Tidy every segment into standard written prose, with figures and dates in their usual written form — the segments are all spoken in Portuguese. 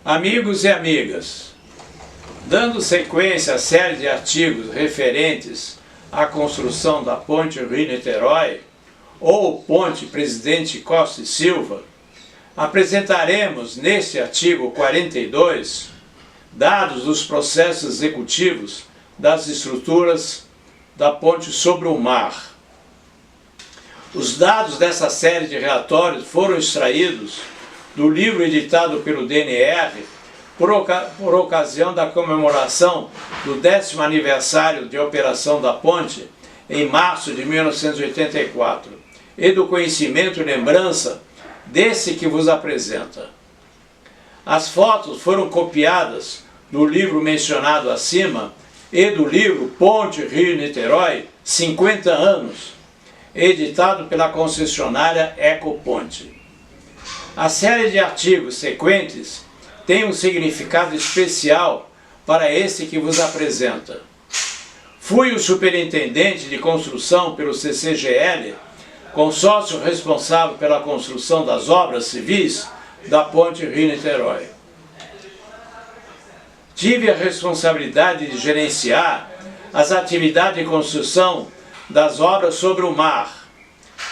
Amigos e amigas, dando sequência à série de artigos referentes à construção da Ponte Rio-Niterói, ou Ponte Presidente Costa e Silva, apresentaremos neste artigo 42 dados dos processos executivos das estruturas da ponte sobre o mar. Os dados dessa série de relatórios foram extraídos do livro editado pelo DNR por ocasião da comemoração do 10º aniversário de operação da ponte em março de 1984 e do conhecimento e lembrança desse que vos apresenta. As fotos foram copiadas do livro mencionado acima e do livro Ponte Rio-Niterói, 50 anos, editado pela concessionária Ecoponte. A série de artigos sequentes tem um significado especial para esse que vos apresenta. Fui o superintendente de construção pelo CCGL, consórcio responsável pela construção das obras civis da Ponte Rio-Niterói. Tive a responsabilidade de gerenciar as atividades de construção das obras sobre o mar,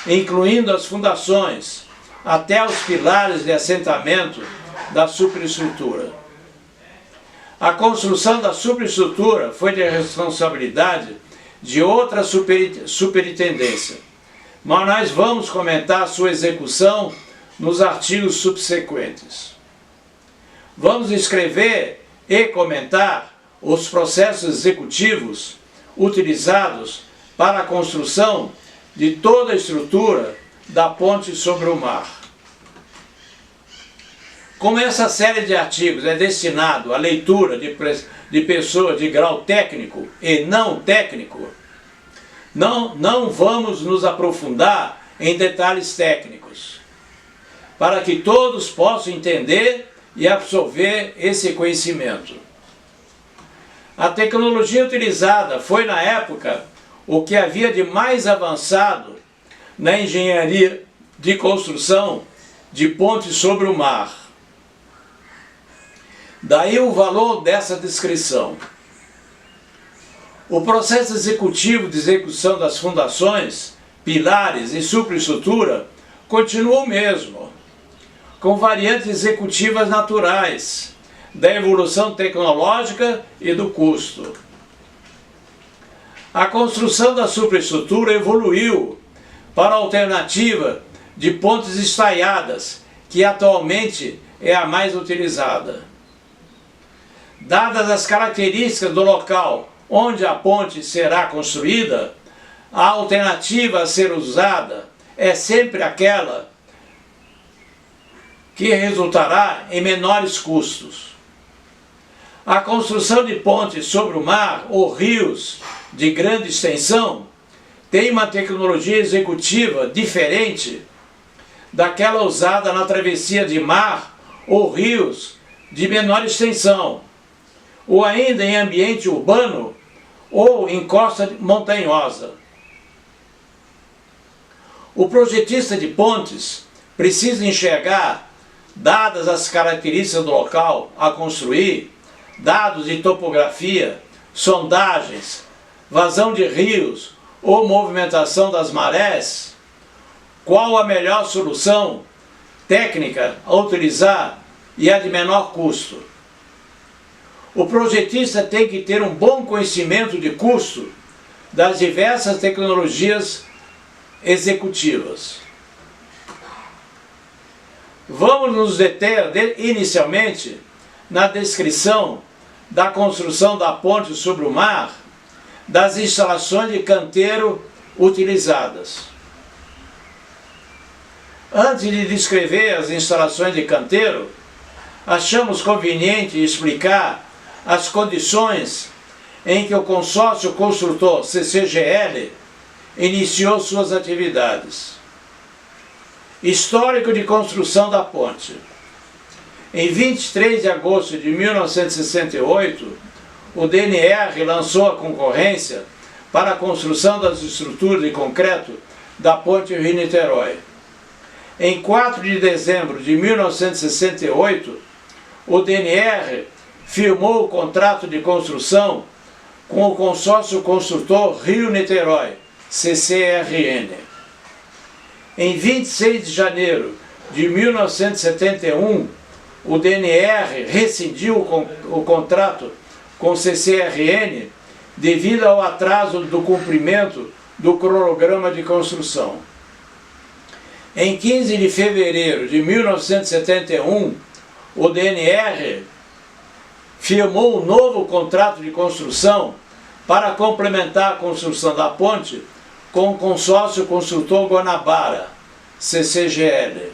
incluindo as fundações, até os pilares de assentamento da superestrutura. A construção da superestrutura foi de responsabilidade de outra superintendência, mas nós vamos comentar sua execução nos artigos subsequentes. Vamos escrever e comentar os processos executivos utilizados para a construção de toda a estrutura da ponte sobre o mar. Como essa série de artigos é destinado à leitura de pessoas de grau técnico e não técnico, não vamos nos aprofundar em detalhes técnicos, para que todos possam entender e absorver esse conhecimento. A tecnologia utilizada foi, na época, o que havia de mais avançado na engenharia de construção de pontes sobre o mar. Daí o valor dessa descrição. O processo executivo de execução das fundações, pilares e superestrutura continua o mesmo, com variantes executivas naturais, da evolução tecnológica e do custo. A construção da superestrutura evoluiu para a alternativa de pontes estaiadas, que atualmente é a mais utilizada. Dadas as características do local onde a ponte será construída, a alternativa a ser usada é sempre aquela que resultará em menores custos. A construção de pontes sobre o mar ou rios de grande extensão tem uma tecnologia executiva diferente daquela usada na travessia de mar ou rios de menor extensão, ou ainda em ambiente urbano ou em costa montanhosa. O projetista de pontes precisa enxergar, dadas as características do local a construir, dados de topografia, sondagens, vazão de rios ou movimentação das marés, qual a melhor solução técnica a utilizar e a de menor custo. O projetista tem que ter um bom conhecimento de custo das diversas tecnologias executivas. Vamos nos deter inicialmente na descrição da construção da ponte sobre o mar, das instalações de canteiro utilizadas. Antes de descrever as instalações de canteiro, achamos conveniente explicar as condições em que o consórcio construtor CCGL iniciou suas atividades. Histórico de construção da ponte. Em 23 de agosto de 1968, o DNR lançou a concorrência para a construção das estruturas de concreto da Ponte Rio-Niterói. Em 4 de dezembro de 1968, o DNR firmou o contrato de construção com o consórcio construtor Rio-Niterói, CCRN. Em 26 de janeiro de 1971, o DNR rescindiu o contrato com o CCRN devido ao atraso do cumprimento do cronograma de construção. Em 15 de fevereiro de 1971, o DNR firmou um novo contrato de construção para complementar a construção da ponte com o consórcio construtor Guanabara, CCGL.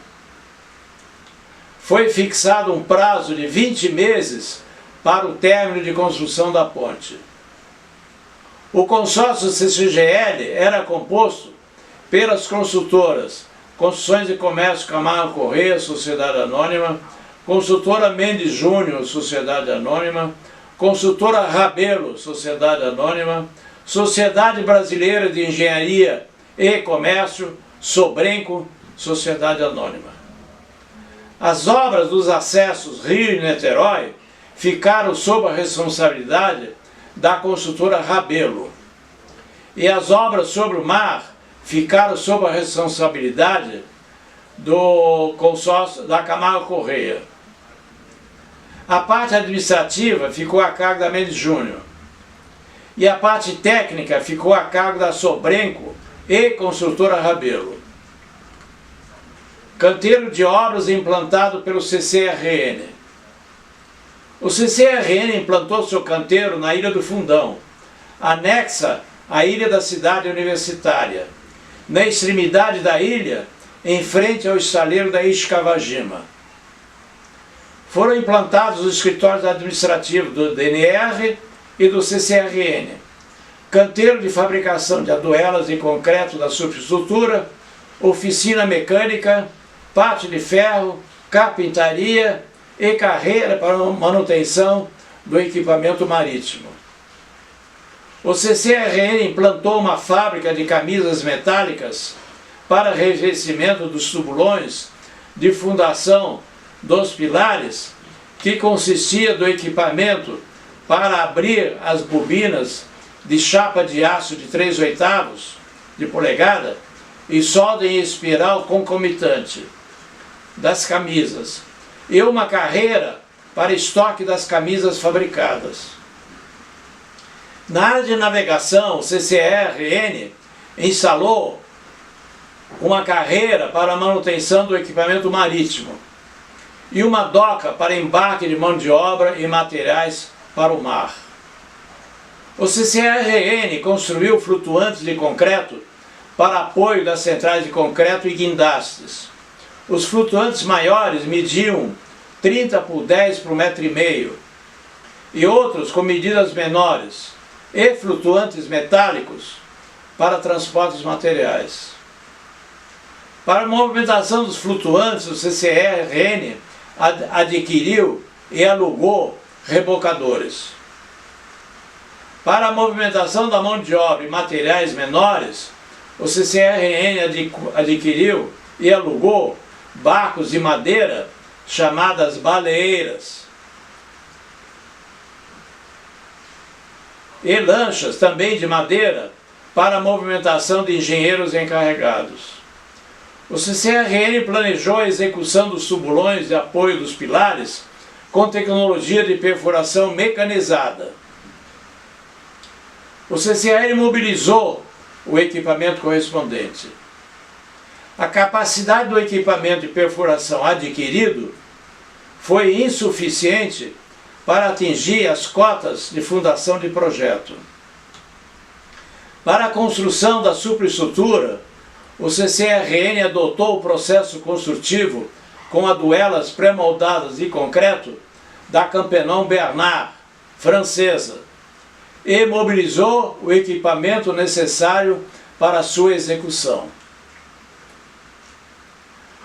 Foi fixado um prazo de 20 meses para o término de construção da ponte. O consórcio CCGL era composto pelas construtoras Construções e Comércio Camargo Corrêa, Sociedade Anônima, Construtora Mendes Júnior, Sociedade Anônima, Construtora Rabelo, Sociedade Anônima, Sociedade Brasileira de Engenharia e Comércio, Sobrenco, Sociedade Anônima. As obras dos acessos Rio e Niterói ficaram sob a responsabilidade da construtora Rabelo, e as obras sobre o mar ficaram sob a responsabilidade do consórcio da Camargo Corrêa. A parte administrativa ficou a cargo da Mendes Júnior e a parte técnica ficou a cargo da Sobrenco e construtora Rabelo. Canteiro de obras implantado pelo CCRN. O CCRN implantou seu canteiro na Ilha do Fundão, anexa à Ilha da Cidade Universitária, na extremidade da ilha, em frente ao estaleiro da Iscavagima. Foram implantados os escritórios administrativos do DNR e do CCRN, canteiro de fabricação de aduelas e concreto da superestrutura, oficina mecânica, pátio de ferro, carpintaria e carreira para manutenção do equipamento marítimo. O CCRN implantou uma fábrica de camisas metálicas para revestimento dos tubulões de fundação dos pilares, que consistia do equipamento para abrir as bobinas de chapa de aço de 3/8 de polegada e solda em espiral concomitante das camisas, e uma carreira para estoque das camisas fabricadas. Na área de navegação, o CCRN instalou uma carreira para a manutenção do equipamento marítimo e uma doca para embarque de mão de obra e materiais para o mar. O CCRN construiu flutuantes de concreto para apoio das centrais de concreto e guindastes. Os flutuantes maiores mediam 30 por 10 por 1,5 m e outros com medidas menores, e flutuantes metálicos para transporte de materiais. Para a movimentação dos flutuantes, o CCRN adquiriu e alugou rebocadores. Para a movimentação da mão de obra e materiais menores, o CCRN adquiriu e alugou barcos de madeira chamadas baleeiras e lanchas também de madeira para a movimentação de engenheiros encarregados. O CCRN planejou a execução dos tubulões de apoio dos pilares com tecnologia de perfuração mecanizada. O CCRN mobilizou o equipamento correspondente. A capacidade do equipamento de perfuração adquirido foi insuficiente para atingir as cotas de fundação de projeto. Para a construção da superestrutura, o CCRN adotou o processo construtivo com aduelas pré-moldadas de concreto da Campenon Bernard, francesa, e mobilizou o equipamento necessário para a sua execução.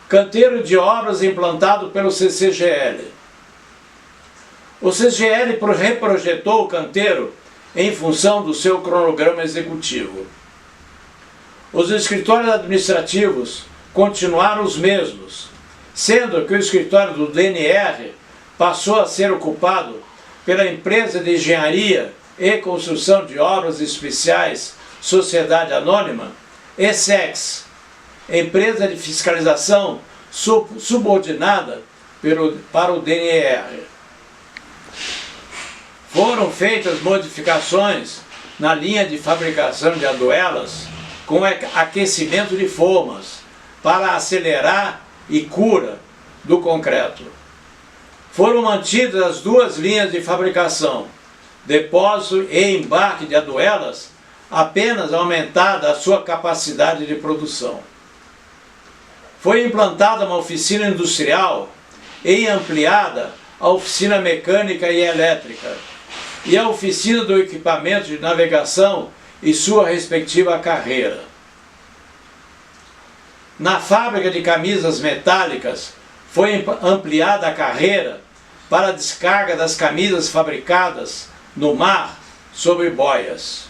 Canteiro de obras implantado pelo CCGL. O CCGL reprojetou o canteiro em função do seu cronograma executivo. Os escritórios administrativos continuaram os mesmos, sendo que o escritório do DNR passou a ser ocupado pela empresa de engenharia e construção de obras especiais Sociedade Anônima, ESSEX, empresa de fiscalização subordinada para o DNR. Foram feitas modificações na linha de fabricação de arduelas com aquecimento de formas para acelerar e cura do concreto. Foram mantidas as duas linhas de fabricação, depósito e embarque de arduelas, apenas aumentada a sua capacidade de produção. Foi implantada uma oficina industrial e ampliada a oficina mecânica e elétrica e a oficina do equipamento de navegação e sua respectiva carreira. Na fábrica de camisas metálicas foi ampliada a carreira para a descarga das camisas fabricadas no mar sobre boias.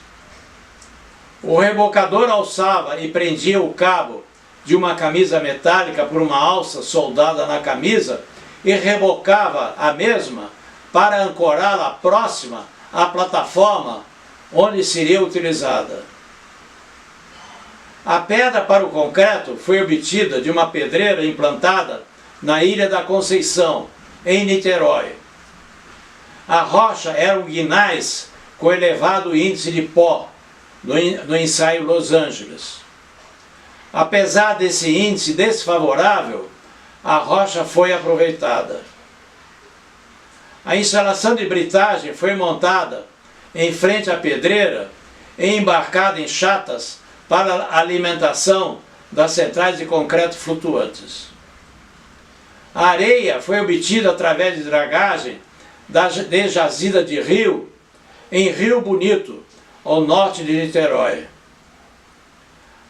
O rebocador alçava e prendia o cabo de uma camisa metálica por uma alça soldada na camisa e rebocava a mesma para ancorá-la próxima à plataforma onde seria utilizada. A pedra para o concreto foi obtida de uma pedreira implantada na Ilha da Conceição, em Niterói. A rocha era um guinais com elevado índice de pó, no ensaio Los Angeles. Apesar desse índice desfavorável, a rocha foi aproveitada. A instalação de britagem foi montada em frente à pedreira e embarcada em chatas para a alimentação das centrais de concreto flutuantes. A areia foi obtida através de dragagem de jazida de rio em Rio Bonito, ao norte de Niterói.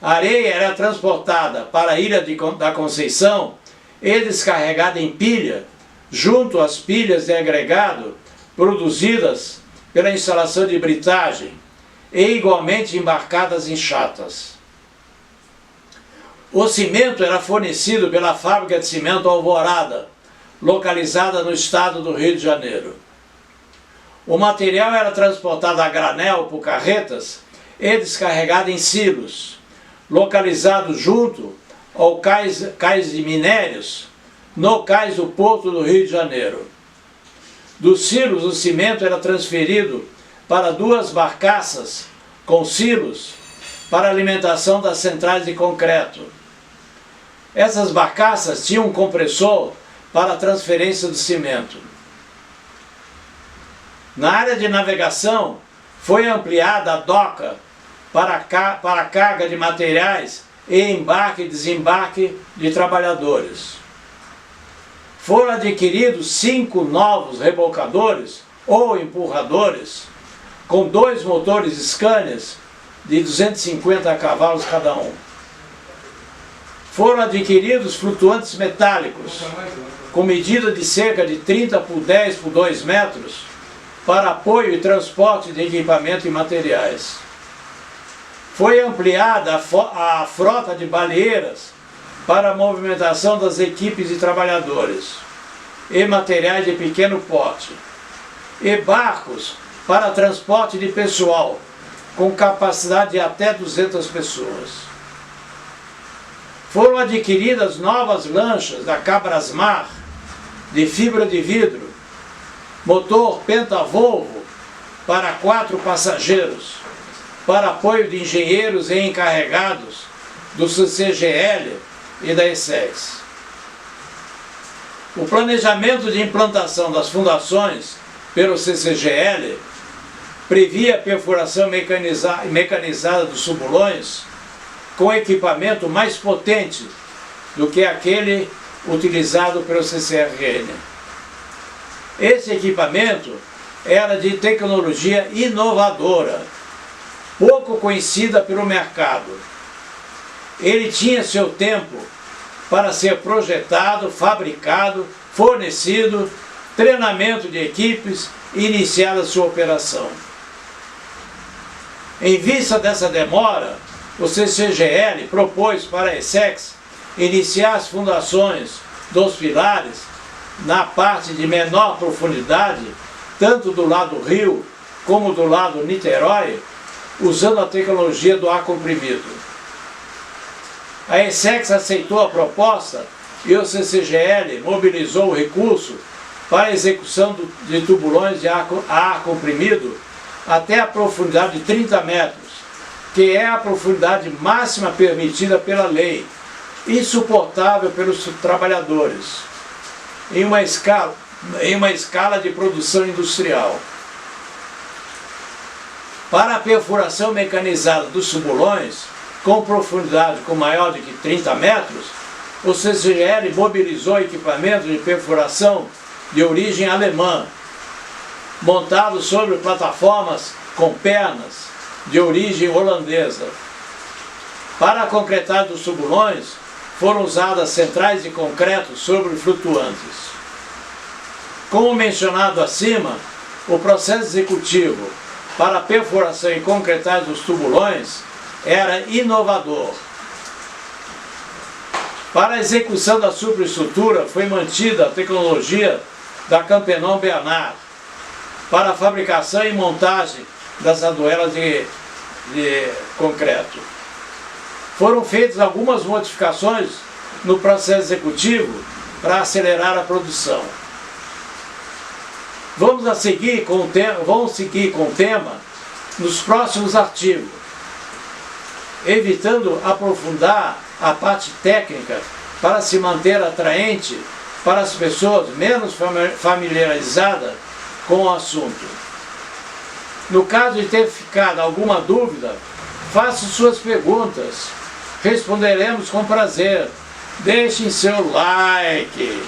A areia era transportada para a Ilha da Conceição e descarregada em pilha, junto às pilhas de agregado produzidas pela instalação de britagem e igualmente embarcadas em chatas. O cimento era fornecido pela fábrica de cimento Alvorada, localizada no estado do Rio de Janeiro. O material era transportado a granel por carretas e descarregado em silos, localizados junto ao cais de minérios, no cais do Porto do Rio de Janeiro. Dos silos, o cimento era transferido para duas barcaças com silos para alimentação das centrais de concreto. Essas barcaças tinham um compressor para a transferência do cimento. Na área de navegação, foi ampliada a doca para a carga de materiais e embarque e desembarque de trabalhadores. Foram adquiridos 5 novos rebocadores ou empurradores, com 2 motores Scania de 250 cavalos cada um. Foram adquiridos flutuantes metálicos, com medida de cerca de 30 por 10 por 2 metros, para apoio e transporte de equipamento e materiais. Foi ampliada a frota de baleeiras para a movimentação das equipes de trabalhadores e materiais de pequeno porte, e barcos para transporte de pessoal, com capacidade de até 200 pessoas. Foram adquiridas novas lanchas da Cabrasmar, de fibra de vidro, motor Penta-Volvo para 4 passageiros, para apoio de engenheiros e encarregados do CCGL e da ESSEX. O planejamento de implantação das fundações pelo CCGL previa a perfuração mecanizada dos subulões com equipamento mais potente do que aquele utilizado pelo CCRN. Esse equipamento era de tecnologia inovadora, pouco conhecida pelo mercado. Ele tinha seu tempo para ser projetado, fabricado, fornecido, treinamento de equipes e iniciada sua operação. Em vista dessa demora, o CCGL propôs para a ESSEX iniciar as fundações dos pilares na parte de menor profundidade, tanto do lado Rio como do lado Niterói, usando a tecnologia do ar comprimido. A ESSEX aceitou a proposta e o CCGL mobilizou o recurso para a execução de tubulões de ar comprimido até a profundidade de 30 metros, que é a profundidade máxima permitida pela lei, insuportável pelos trabalhadores, em uma escala de produção industrial. Para a perfuração mecanizada dos tubulões, com profundidade maior de 30 metros, o CCGL mobilizou equipamentos de perfuração de origem alemã, montados sobre plataformas com pernas de origem holandesa. Para a concretagem dos tubulões, foram usadas centrais de concreto sobre-flutuantes. Como mencionado acima, o processo executivo para a perfuração e concretagem dos tubulões era inovador. Para a execução da superestrutura foi mantida a tecnologia da Campenon Bernard para a fabricação e montagem das argoelas de concreto. Foram feitas algumas modificações no processo executivo para acelerar a produção. Vamos seguir com o tema nos próximos artigos, evitando aprofundar a parte técnica para se manter atraente para as pessoas menos familiarizadas com o assunto. No caso de ter ficado alguma dúvida, faça suas perguntas, responderemos com prazer. Deixem seu like.